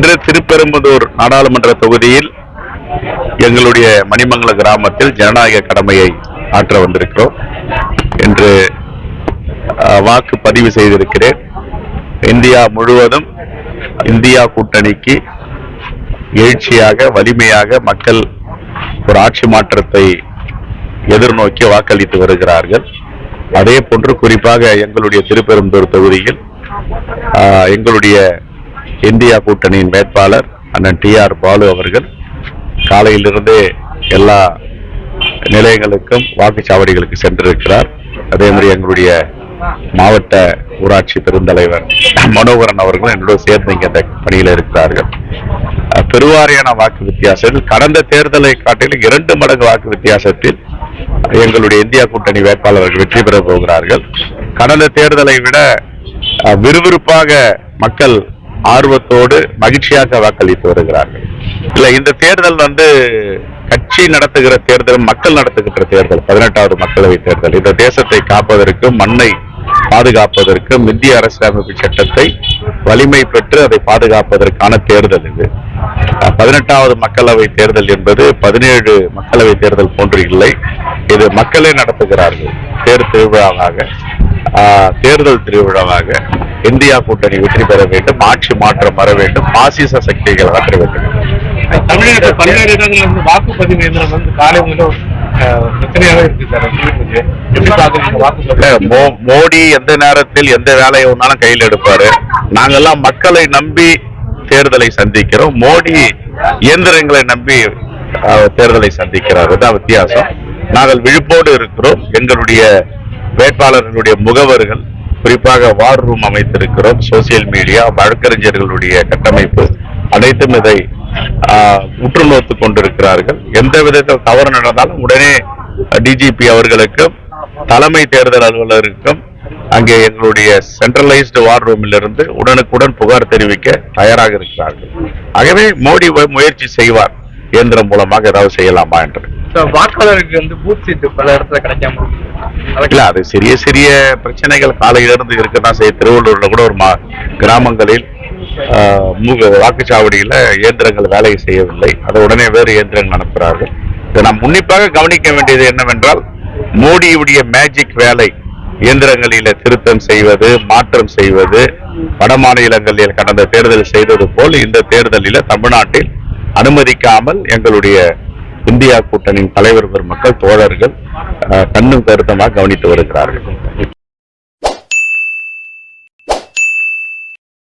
இன்று திருப்பெரும்புதூர் நாடாளுமன்ற தொகுதியில் எங்களுடைய மணிமங்கல கிராமத்தில் ஜனநாயக கடமையை ஆற்ற வந்திருக்கிறோம். இன்று வாக்கு பதிவு செய்திருக்கிறேன். இந்தியா முழுவதும் இந்தியா கூட்டணிக்கு எழுச்சியாக வலிமையாக மக்கள் ஒரு ஆட்சி மாற்றத்தை எதிர்நோக்கி வாக்களித்து வருகிறார்கள். அதே போன்று குறிப்பாக எங்களுடைய திருப்பெரும்புதூர் தொகுதியில் எங்களுடைய இந்தியா கூட்டணியின் வேட்பாளர் அண்ணன் TR பாலு அவர்கள் காலையிலிருந்தே எல்லா நிலையங்களுக்கும் வாக்குச்சாவடிகளுக்கு சென்றிருக்கிறார். அதே மாதிரி எங்களுடைய மாவட்ட ஊராட்சி பெருந்தலைவர் மனோகரன் அவர்களும் என்னோட சேர்ந்து இங்க இந்த பணியில் இருக்கிறார்கள். பெருவாரியான வாக்கு வித்தியாசத்தில் கடந்த தேர்தலை காட்டிலும் 2 மடங்கு வாக்கு வித்தியாசத்தில் எங்களுடைய இந்தியா கூட்டணி வேட்பாளர்கள் வெற்றி பெற போகிறார்கள். கடந்த தேர்தலை விட விறுவிறுப்பாக மக்கள் ஆர்வத்தோடு மகிழ்ச்சியாக வாக்களித்து வருகிறார்கள். இல்ல, இந்த தேர்தல் கட்சி நடத்துகிற தேர்தல், மக்கள் நடத்துகின்ற தேர்தல், 18வது மக்களவை தேர்தல். இந்த தேசத்தை காப்பதற்கும் மண்ணை பாதுகாப்பதற்கும் இந்திய அரசியலமைப்பு சட்டத்தை வலிமை பெற்று அதை பாதுகாப்பதற்கான தேர்தல் இது. 18வது மக்களவை தேர்தல் என்பது 17 மக்களவை தேர்தல் போன்று இல்லை. இது மக்களே நடத்துகிறார்கள். தேர்தல் திருவிழாவாக இந்தியா கூட்டணி வெற்றி பெற வேண்டும், ஆட்சி மாற்றம் வர வேண்டும், பாசிச சக்திகள் அகற்ற வேண்டும். தமிழகத்தில் பல்வேறு இடங்களில் வாக்குப்பதிவு இயந்திரம் காலை முதல் பிரச்சனையாக இருக்கு சார். மோடி எந்த நேரத்தில் எந்த வேலையை ஒன்னாலும் கையில் எடுப்பாரு. நாங்கெல்லாம் மக்களை நம்பி தேர்தலை சந்திக்கிறோம். மோடி இயந்திரங்களை நம்பி தேர்தலை சந்திக்கிறார். தான் வித்தியாசம். நாங்கள் விழிப்போடு இருக்கிறோம். எங்களுடைய வேட்பாளர்களுடைய முகவர்கள், குறிப்பாக வார் ரூம் அமைத்திருக்கிறோம். சோசியல் மீடியா, வழக்கறிஞர்களுடைய கட்டமைப்பு அனைத்தும் இதை உற்று நோத்து கொண்டிருக்கிறார்கள். எந்த விதத்தில் தவறு நடந்தாலும் உடனே DGP அவர்களுக்கும் தலைமை தேர்தல் அலுவலருக்கும் அங்கே எங்களுடைய சென்ட்ரலைஸ்டு வார் ரூமில் இருந்து உடனுக்குடன் புகார் தெரிவிக்க தயாராக இருக்கிறார்கள். ஆகவே மோடி முயற்சி செய்வார், இயந்திரம் மூலமாக ஏதாவது செய்யலாமா என்று. வாக்காளருக்கு பூத் சீட்டு பல இடத்துல கிடைக்காம இல்ல, அது சிறிய சிறிய பிரச்சனைகள் காலையிலிருந்து இருக்குதான் செய்ய. திருவள்ளூர்ல கூட ஒரு கிராமங்களில் வாக்குச்சாவடியில இயந்திரங்கள் வேலை செய்யவில்லை. அதை உடனே வேறு இயந்திரங்கள் அனுப்புகிறார்கள். இதை நாம் உன்னிப்பாக கவனிக்க வேண்டியது என்னவென்றால், மோடியுடைய மேஜிக் வேலை இயந்திரங்களில திருத்தம் செய்வது, மாற்றம் செய்வது, வட மாநிலங்களில் கடந்த தேர்தல் செய்தது போல் இந்த தேர்தலில் தமிழ்நாட்டில் அனுமதிக்காமல் எங்களுடைய இந்தியா கூட்டணியின் தலைவர் பெருமக்கள், தோழர்கள் கண்ணும் கருத்தமாக கவனித்து வருகிறார்கள்.